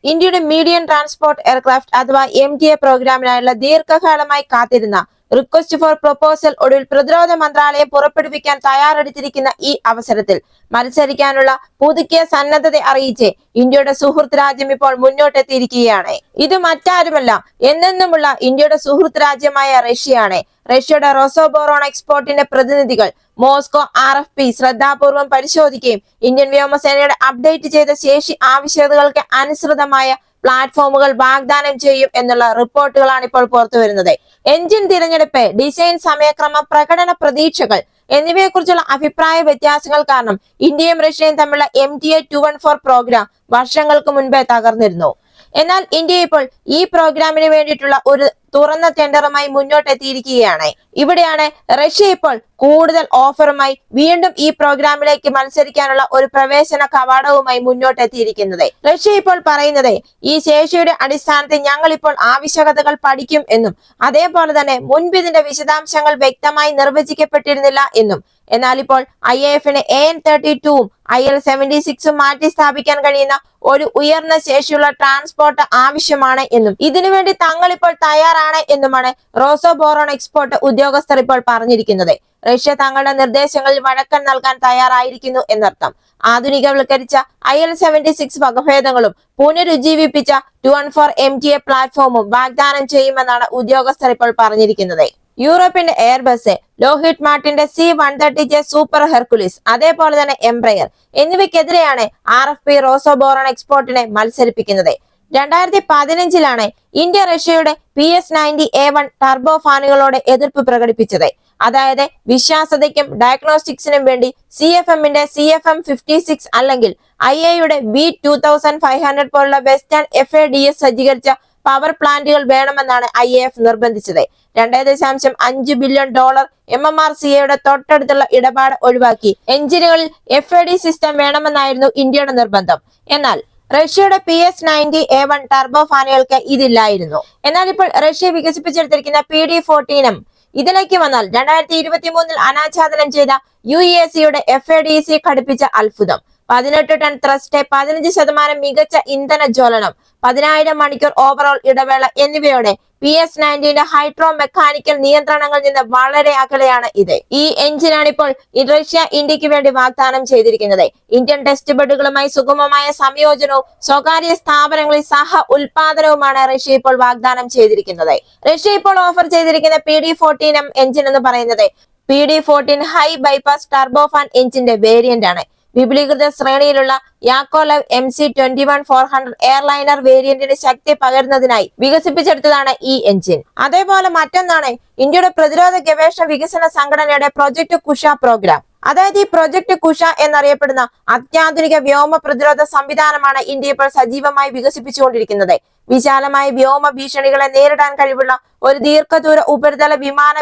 ഇന്ത്യയുടെ medium transport aircraft അഥവാ MTA പ്രോഗ്രാമിനായുള്ള ദീർഘകാലമായി കാത്തിരുന്ന റിക്വസ്റ്റ് ഫോർ പ്രൊപ്പോസൽ ഒടുവിൽ പ്രതിരോധ മന്ത്രാലയം പുറപ്പെടുവിക്കാൻ തയ്യാറെടുത്തിരിക്കുന്ന ഈ അവസരത്തിൽ മത്സരിക്കാനുള്ള പുതുക്കിയ സന്നദ്ധത അറിയിച്ച് ഇന്ത്യയുടെ സുഹൃത്ത് രാജ്യം ഇപ്പോൾ മുന്നോട്ടെത്തിയിരിക്കുകയാണ്. ഇത് മറ്റാരുമല്ല, എന്നെന്നുമുള്ള ഇന്ത്യയുടെ സുഹൃത്ത് രാജ്യമായ റഷ്യയാണ്. റഷ്യയുടെ റോസോബോറോൺ എക്സ്പോർട്ടിന്റെ പ്രതിനിധികൾ മോസ്കോ RFP ശ്രദ്ധാപൂർവം പരിശോധിക്കുകയും ഇന്ത്യൻ വ്യോമസേനയുടെ അപ്ഡേറ്റ് ചെയ്ത ശേഷി ആവശ്യകതകൾക്ക് അനുസൃതമായ പ്ലാറ്റ്ഫോമുകൾ വാഗ്ദാനം ചെയ്യും എന്നുള്ള റിപ്പോർട്ടുകളാണ് ഇപ്പോൾ പുറത്തു വരുന്നത്. എഞ്ചിൻ തിരഞ്ഞെടുപ്പ്, ഡിസൈൻ സമയക്രമം, പ്രകടന പ്രതീക്ഷകൾ എന്നിവയെക്കുറിച്ചുള്ള അഭിപ്രായ വ്യത്യാസങ്ങൾ കാരണം ഇന്ത്യയും റഷ്യയും തമ്മിലുള്ള MTA 214 പ്രോഗ്രാം വർഷങ്ങൾക്ക് മുൻപേ തകർന്നിരുന്നു. എന്നാൽ ഇന്ത്യ ഇപ്പോൾ ഈ പ്രോഗ്രാമിന് വേണ്ടിയിട്ടുള്ള ഒരു തുറന്ന ടെൻഡറുമായി മുന്നോട്ടെത്തിയിരിക്കുകയാണ്. ഇവിടെയാണ് റഷ്യ ഇപ്പോൾ കൂടുതൽ ഓഫറുമായി വീണ്ടും ഈ പ്രോഗ്രാമിലേക്ക് മത്സരിക്കാനുള്ള ഒരു പ്രവേശന കവാടവുമായി മുന്നോട്ടെത്തിയിരിക്കുന്നത്. റഷ്യ ഇപ്പോൾ പറയുന്നത് ഈ ശേഷിയുടെ അടിസ്ഥാനത്തിൽ ഞങ്ങൾ ഇപ്പോൾ ആവശ്യകതകൾ പഠിക്കും എന്നും അതേപോലെ തന്നെ മുൻപ് ഇതിന്റെ വിശദാംശങ്ങൾ വ്യക്തമായി നിർവചിക്കപ്പെട്ടിരുന്നില്ല എന്നും. എന്നാൽ ഇപ്പോൾ IAFന് AN-32ഉം IL-76ഉം മാറ്റി സ്ഥാപിക്കാൻ കഴിയുന്ന ഒരു ഉയർന്ന ശേഷിയുള്ള ട്രാൻസ്പോർട്ട് ആവശ്യമാണ് എന്നും ഇതിനുവേണ്ടി തങ്ങൾ ഇപ്പോൾ തയ്യാറാണ് എന്നുമാണ് റോസോബോറോൺ എക്സ്പോർട്ട് ഉദ്യോഗസ്ഥർ ഇപ്പോൾ പറഞ്ഞിരിക്കുന്നത്. റഷ്യ തങ്ങളുടെ നിർദ്ദേശങ്ങളിൽ വഴക്കം നൽകാൻ തയ്യാറായിരിക്കുന്നു എന്നർത്ഥം. ആധുനികവൽക്കരിച്ച IL-76 വകഭേദങ്ങളും പുനരുജ്ജീവിപ്പിച്ച 214 MTA പ്ലാറ്റ്ഫോമും വാഗ്ദാനം ചെയ്യുമെന്നാണ് ഉദ്യോഗസ്ഥർ ഇപ്പോൾ പറഞ്ഞിരിക്കുന്നത്. യൂറോപ്പിന്റെ എയർബസ്, ലോഹിഡ് മാർട്ടിന്റെ C-130J സൂപ്പർ ഹെർക്കുലിസ്, അതേപോലെ തന്നെ എംബ്രയർ എന്നിവയ്ക്കെതിരെയാണ് RFP റോസോബോറോൺ എക്സ്പോർട്ടിനെ മത്സരിപ്പിക്കുന്നത്. 2015 ഇന്ത്യ റഷ്യയുടെ PS-90A1 ടർബോ ഫാനുകളോട് എതിർപ്പ് പ്രകടിപ്പിച്ചത്. അതായത് വിശ്വാസ്യതയ്ക്കും ഡയഗ്നോസ്റ്റിക്സിനും വേണ്ടി CFMന്റെ CFM56 അല്ലെങ്കിൽ IA-യുടെ B2500 പോലുള്ള വെസ്റ്റേൺ FADS സജ്ജീകരിച്ച പവർ പ്ലാന്റുകൾ വേണമെന്നാണ് IAF നിർബന്ധിച്ചത്. $2.5 ബില്യൺ MMRCAയുടെ തൊട്ടടുത്തുള്ള ഇടപാട് ഒഴിവാക്കി എഞ്ചിനുകളിൽ FAD സിസ്റ്റം വേണമെന്നായിരുന്നു ഇന്ത്യയുടെ നിർബന്ധം. എന്നാൽ റഷ്യയുടെ PS-90A1 ടർബോ ഫാനുകൾക്ക് ഇതില്ലായിരുന്നു. എന്നാൽ ഇപ്പോൾ റഷ്യ വികസിപ്പിച്ചെടുത്തിരിക്കുന്ന PD-14M ഇതിലേക്ക് വന്നാൽ 2023 അനാച്ഛാദനം ചെയ്ത UEACയുടെ FADC ഘടിപ്പിച്ച അത്ഭുതം, 18 ടൺ ത്രസ്റ്റ്, 15% മികച്ച ഇന്ധന ജ്വലനം, 10,000 മണിക്കൂർ ഓവറോൾ ഇടവേള എന്നിവയോടെ PS-90ന്റെ ഹൈഡ്രോ മെക്കാനിക്കൽ നിയന്ത്രണങ്ങളിൽ നിന്ന് വളരെ അകലെയാണ് ഇത്. ഈ എഞ്ചിനാണ് ഇപ്പോൾ റഷ്യ ഇന്ത്യക്ക് വേണ്ടി വാഗ്ദാനം ചെയ്തിരിക്കുന്നത്. ഇന്ത്യൻ ടെസ്റ്റ് ബെഡുകളുമായി സുഗമമായ സംയോജനവും സ്വകാര്യ സ്ഥാപനങ്ങളിൽ സഹ ഉൽപാദനവുമാണ് റഷ്യ ഇപ്പോൾ വാഗ്ദാനം ചെയ്തിരിക്കുന്നത്. റഷ്യ ഇപ്പോൾ ഓഫർ ചെയ്തിരിക്കുന്ന PD-14M എഞ്ചിൻ എന്ന് പറയുന്നത് PD-14 ഹൈ ബൈപാസ് ടർബോഫാൻ എഞ്ചിന്റെ വേരിയന്റ് ആണ്. വിപുലീകൃത ശ്രേണിയിലുള്ള യാക്കോലെവ് MC-21-400 എയർലൈനർ വേരിയന്റിന് ശക്തി പകരുന്നതിനായി വികസിപ്പിച്ചെടുത്തതാണ് ഈ എഞ്ചിൻ. അതേപോലെ മറ്റൊന്നാണ് ഇന്ത്യയുടെ പ്രതിരോധ ഗവേഷണ വികസന സംഘടനയുടെ പ്രൊജക്ട് കുഷ പ്രോഗ്രാം. അതായത് ഈ പ്രൊജക്ട് കുഷ എന്നറിയപ്പെടുന്ന അത്യാധുനിക വ്യോമ പ്രതിരോധ സംവിധാനമാണ് ഇന്ത്യ ഇപ്പോൾ സജീവമായി വികസിപ്പിച്ചുകൊണ്ടിരിക്കുന്നത്. വിശാലമായ വ്യോമ ഭീഷണികളെ നേരിടാൻ കഴിവുള്ള ഒരു ദീർഘദൂര ഉപരിതല വിമാന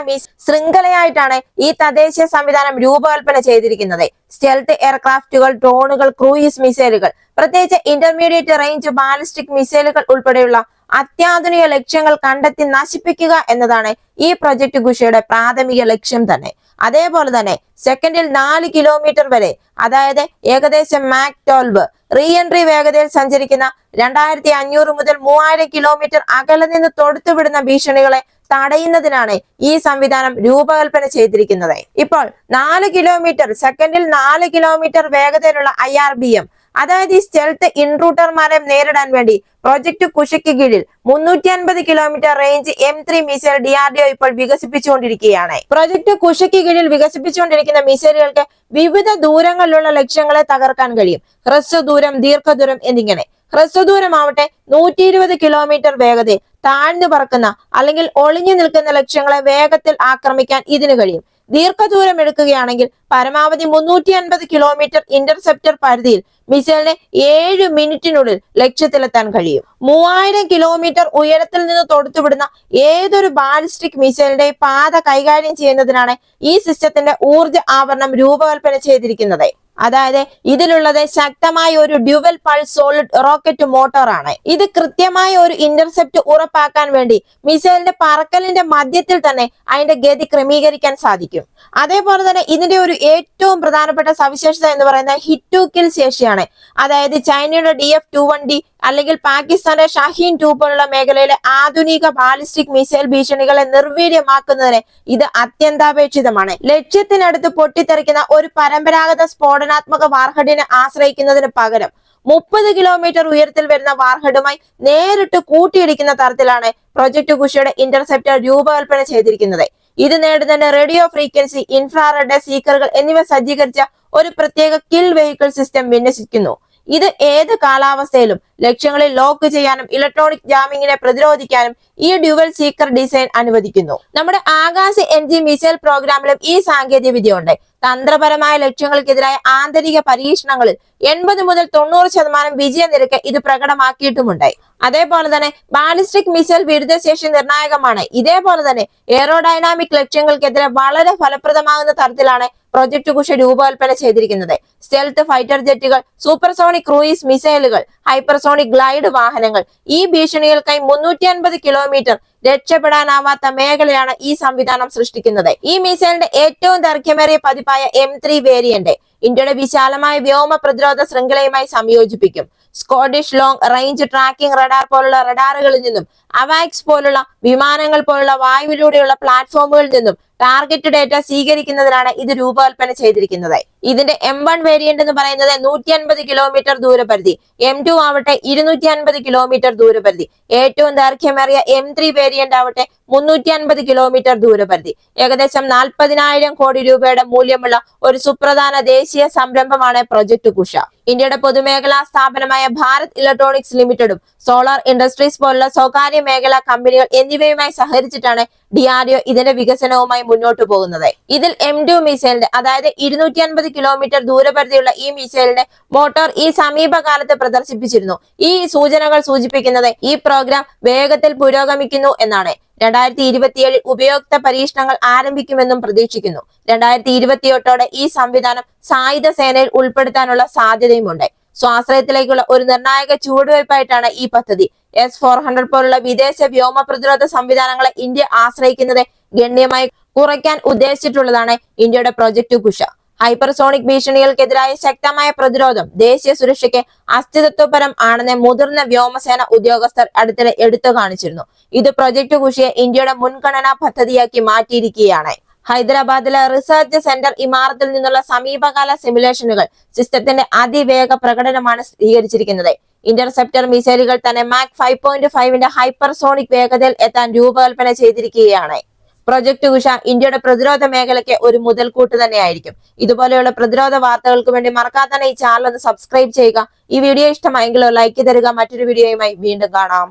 ശൃംഖലയായിട്ടാണ് ഈ തദ്ദേശീയ സംവിധാനം രൂപകൽപ്പന ചെയ്തിരിക്കുന്നത്. സ്റ്റെൽത്ത് എയർക്രാഫ്റ്റുകൾ, ഡ്രോണുകൾ, ക്രൂയിസ് മിസൈലുകൾ, പ്രത്യേകിച്ച് ഇന്റർമീഡിയറ്റ് റേഞ്ച് ബാലിസ്റ്റിക് മിസൈലുകൾ ഉൾപ്പെടെയുള്ള അത്യാധുനിക ലക്ഷ്യങ്ങൾ കണ്ടെത്തി നശിപ്പിക്കുക എന്നതാണ് ഈ പ്രൊജക്ട് കുഷയുടെ പ്രാഥമിക ലക്ഷ്യം തന്നെ. അതേപോലെ തന്നെ സെക്കൻഡിൽ 4 കിലോമീറ്റർ വരെ, അതായത് ഏകദേശം മാക് 12 റീ എൻട്രി വേഗതയിൽ സഞ്ചരിക്കുന്ന 2500 മുതൽ 3000 കിലോമീറ്റർ അകലെ നിന്ന് തൊടുത്തുവിടുന്ന ഭീഷണികളെ തടയുന്നതിനാണ് ഈ സംവിധാനം രൂപകൽപ്പന ചെയ്തിരിക്കുന്നത്. ഇപ്പോൾ 4 കിലോമീറ്റർ സെക്കൻഡിൽ 4 കിലോമീറ്റർ വേഗതയിലുള്ള IRBM, അതായത് ഈ സ്റ്റെൽത്ത് ഇൻട്രൂട്ടർമാരെ നേരിടാൻ വേണ്ടി പ്രൊജക്ട് കുഷയ്ക്ക് കീഴിൽ 350 kilometre range M3 missile DRDO ഇപ്പോൾ വികസിപ്പിച്ചുകൊണ്ടിരിക്കുകയാണ്. പ്രൊജക്ട് കുഷയ്ക്ക് കീഴിൽ വികസിപ്പിച്ചുകൊണ്ടിരിക്കുന്ന മിസൈലുകൾക്ക് വിവിധ ദൂരങ്ങളിലുള്ള ലക്ഷ്യങ്ങളെ തകർക്കാൻ കഴിയും. ഹ്രസ്വദൂരം, ദീർഘദൂരം എന്നിങ്ങനെ. ഹ്രസ്വദൂരമാവട്ടെ 120 കിലോമീറ്റർ വേഗതയിൽ താഴ്ന്നു പറക്കുന്ന അല്ലെങ്കിൽ ഒളിഞ്ഞു നിൽക്കുന്ന ലക്ഷ്യങ്ങളെ വേഗത്തിൽ ആക്രമിക്കാൻ ഇതിന് കഴിയും. ദീർഘദൂരം എടുക്കുകയാണെങ്കിൽ പരമാവധി 350 കിലോമീറ്റർ ഇന്റർസെപ്റ്റർ പരിധിയിൽ മിസൈലിന് 7 മിനിറ്റിനുള്ളിൽ ലക്ഷ്യത്തിലെത്താൻ കഴിയും. 3000 കിലോമീറ്റർ ഉയരത്തിൽ നിന്ന് തൊടുത്തുവിടുന്ന ഏതൊരു ബാലിസ്റ്റിക് മിസൈലിന്റെ പാത കൈകാര്യം ചെയ്യുന്നതിനാണ് ഈ സിസ്റ്റത്തിന്റെ ഊർജ ആവരണം രൂപകൽപ്പന ചെയ്തിരിക്കുന്നത്. അതായത് ഇതിലുള്ളത് ശക്തമായ ഒരു dual pulse solid rocket motor ആണ്. ഇത് കൃത്യമായ ഒരു ഇന്റർസെപ്റ്റ് ഉറപ്പാക്കാൻ വേണ്ടി മിസൈലിന്റെ പറക്കലിന്റെ മധ്യത്തിൽ തന്നെ അതിന്റെ ഗതി ക്രമീകരിക്കാൻ സാധിക്കും. അതേപോലെ തന്നെ ഇതിന്റെ ഒരു ഏറ്റവും പ്രധാനപ്പെട്ട സവിശേഷത എന്ന് പറയുന്നത് ഹിറ്റ് ടു കിൽ ശേഷിയാണ്. അതായത് ചൈനയുടെ DF-21D അല്ലെങ്കിൽ പാകിസ്ഥാന്റെ ഷഹീൻ 2 പോലുള്ള മേഖലയിലെ ആധുനിക ബാലിസ്റ്റിക് മിസൈൽ ഭീഷണികളെ നിർവീര്യമാക്കുന്നതിന് ഇത് അത്യന്താപേക്ഷിതമാണ്. ലക്ഷ്യത്തിനടുത്ത് പൊട്ടിത്തെറിക്കുന്ന ഒരു പരമ്പരാഗത സ്ഫോടനാത്മക വാർഹഡിനെ ആശ്രയിക്കുന്നതിന് പകരം 30 കിലോമീറ്റർ ഉയരത്തിൽ വരുന്ന വാർഹഡുമായി നേരിട്ട് കൂട്ടിയിടിക്കുന്ന തരത്തിലാണ് പ്രൊജക്ട് കുഷയുടെ ഇന്റർസെപ്റ്റർ രൂപകൽപ്പന ചെയ്തിരിക്കുന്നത്. ഇത് നേടുന്നതിന് റേഡിയോ ഫ്രീക്വൻസി, ഇൻഫ്രാറെഡ് സീക്കറുകൾ എന്നിവ സജ്ജീകരിച്ച ഒരു പ്രത്യേക കിൽ വെഹിക്കിൾ സിസ്റ്റം വിന്യസിക്കുന്നു. ഇത് ഏത് കാലാവസ്ഥയിലും ലക്ഷ്യങ്ങളിൽ ലോക്ക് ചെയ്യാനും ഇലക്ട്രോണിക് ജാമിങ്ങിനെ പ്രതിരോധിക്കാനും ഈ ഡ്യുവൽ സീക്കർ ഡിസൈൻ അനുവദിക്കുന്നു. നമ്മുടെ ആകാശ് NG മിസൈൽ പ്രോഗ്രാമിലും ഈ സാങ്കേതിക വിദ്യ ഉണ്ട്. തന്ത്രപരമായ ലക്ഷ്യങ്ങൾക്കെതിരായ ആന്തരിക പരീക്ഷണങ്ങളിൽ 80 മുതൽ 90% വിജയനിരക്ക് ഇത് പ്രകടമാക്കിയിട്ടുമുണ്ടായി. അതേപോലെ തന്നെ ബാലിസ്റ്റിക് മിസൈൽ വിരുദ്ധശേഷി നിർണായകമാണ്. ഇതേപോലെ തന്നെ എയറോഡൈനാമിക് ലക്ഷ്യങ്ങൾക്കെതിരെ വളരെ ഫലപ്രദമാകുന്ന തരത്തിലാണ് പ്രൊജക്ട് കുഷ രൂപകൽപ്പന ചെയ്തിരിക്കുന്നത്. സ്റ്റെൽത്ത് ഫൈറ്റർ ജെറ്റുകൾ, സൂപ്പർസോണിക് ക്രൂയിസ് മിസൈലുകൾ, ഹൈപ്പർസോണിക് ഗ്ലൈഡ് വാഹനങ്ങൾ, ഈ ഭീഷണികൾക്കായി 350 കിലോമീറ്റർ രക്ഷപ്പെടാനാവാത്ത മേഖലയാണ് ഈ സംവിധാനം സൃഷ്ടിക്കുന്നത്. ഈ മിസൈലിന്റെ ഏറ്റവും ദൈർഘ്യമേറിയ പതിപ്പായ M3 വേരിയന്റ് ഇന്ത്യയുടെ വിശാലമായ വ്യോമ പ്രതിരോധ ശൃംഖലയുമായി സംയോജിപ്പിക്കും. Scottish long range tracking radar പോലുള്ള റഡാറുകളിൽ നിന്നും അവാക്സ് പോലുള്ള വിമാനങ്ങൾ പോലുള്ള വായുവിലൂടെയുള്ള പ്ലാറ്റ്ഫോമുകളിൽ നിന്നും ടാർഗറ്റ് ഡേറ്റ സ്വീകരിക്കുന്നതിനാണ് ഇത് രൂപകൽപ്പന ചെയ്തിരിക്കുന്നത്. ഇതിന്റെ M1 വേരിയന്റ് എന്ന് പറയുന്നത് 150 കിലോമീറ്റർ ദൂരപരിധി, M2 ആവട്ടെ 250 കിലോമീറ്റർ ദൂരപരിധി, ഏറ്റവും ദൈർഘ്യമേറിയ M3 വേരിയന്റ് ആവട്ടെ 350 കിലോമീറ്റർ ദൂരപരിധി. ഏകദേശം 40,000 കോടി രൂപയുടെ മൂല്യമുള്ള ഒരു സുപ്രധാന ദേശീയ സംരംഭമാണ് പ്രൊജക്ട് കുഷ. ഇന്ത്യയുടെ പൊതുമേഖലാ സ്ഥാപനമായ ഭാരത് ഇലക്ട്രോണിക്സ് ലിമിറ്റഡും സോളാർ ഇൻഡസ്ട്രീസ് പോലുള്ള സ്വകാര്യ മേഖലാ കമ്പനികൾ എന്നിവയുമായി സഹകരിച്ചിട്ടാണ് DRDO ഇതിന്റെ വികസനവുമായി മുന്നോട്ട് പോകുന്നത്. ഇതിൽ M2 മിസൈലിന്റെ അതായത് 250 കിലോമീറ്റർ ദൂരപരിധിയുള്ള ഈ മിസൈലിന്റെ മോട്ടോർ ഈ സമീപകാലത്ത് പ്രദർശിപ്പിച്ചിരുന്നു. ഈ സൂചനകൾ സൂചിപ്പിക്കുന്നത് ഈ പ്രോഗ്രാം വേഗത്തിൽ പുരോഗമിക്കുന്നു എന്നാണ്. 2027 ഉപയോക്ത പരീക്ഷണങ്ങൾ ആരംഭിക്കുമെന്നും പ്രതീക്ഷിക്കുന്നു. 2028 ഈ സംവിധാനം സായുധ സേനയിൽ ഉൾപ്പെടുത്താനുള്ള സാധ്യതയുമുണ്ട്. സ്വാശ്രയത്തിലേക്കുള്ള ഒരു നിർണായക ചുവടുവയ്പായിട്ടാണ് ഈ പദ്ധതി. S-400 പോലുള്ള വിദേശ വ്യോമ പ്രതിരോധ സംവിധാനങ്ങളെ ഇന്ത്യ ആശ്രയിക്കുന്നത് ഗണ്യമായി കുറയ്ക്കാൻ ഉദ്ദേശിച്ചിട്ടുള്ളതാണ് ഇന്ത്യയുടെ പ്രൊജക്ട് കുഷ. ഹൈപ്പർസോണിക് ഭീഷണികൾക്കെതിരായ ശക്തമായ പ്രതിരോധം ദേശീയ സുരക്ഷയ്ക്ക് അസ്ഥിതത്വപരം ആണെന്ന് മുതിർന്ന വ്യോമസേന ഉദ്യോഗസ്ഥർ അടുത്തിടെ എടുത്തു കാണിച്ചിരുന്നു. ഇത് പ്രൊജക്ട് കുഷയെ ഇന്ത്യയുടെ മുൻഗണനാ പദ്ധതിയാക്കി മാറ്റിയിരിക്കുകയാണ്. ഹൈദരാബാദിലെ റിസർച്ച് സെന്റർ ഇമാരത്തിൽ നിന്നുള്ള സമീപകാല സിമുലേഷനുകൾ സിസ്റ്റത്തിന്റെ അതിവേഗ പ്രകടനമാണ് സ്ഥിരീകരിച്ചിരിക്കുന്നത്. ഇന്റർസെപ്റ്റർ മിസൈലുകൾ തന്നെ മാക് 5.5ന്റെ ഹൈപ്പർസോണിക് വേഗതയിൽ എത്താൻ രൂപകൽപ്പന ചെയ്തിരിക്കുകയാണ്. പ്രൊജക്ട് കുഷ ഇന്ത്യയുടെ പ്രതിരോധ മേഖലയ്ക്ക് ഒരു മുതൽക്കൂട്ട് തന്നെയായിരിക്കും. ഇതുപോലെയുള്ള പ്രതിരോധ വാർത്തകൾക്ക് വേണ്ടി മറക്കാതെ തന്നെ ഈ ചാനൽ ഒന്ന് സബ്സ്ക്രൈബ് ചെയ്യുക. ഈ വീഡിയോ ഇഷ്ടമായെങ്കിൽ ലൈക്ക് തരിക. മറ്റൊരു വീഡിയോയുമായി വീണ്ടും കാണാം.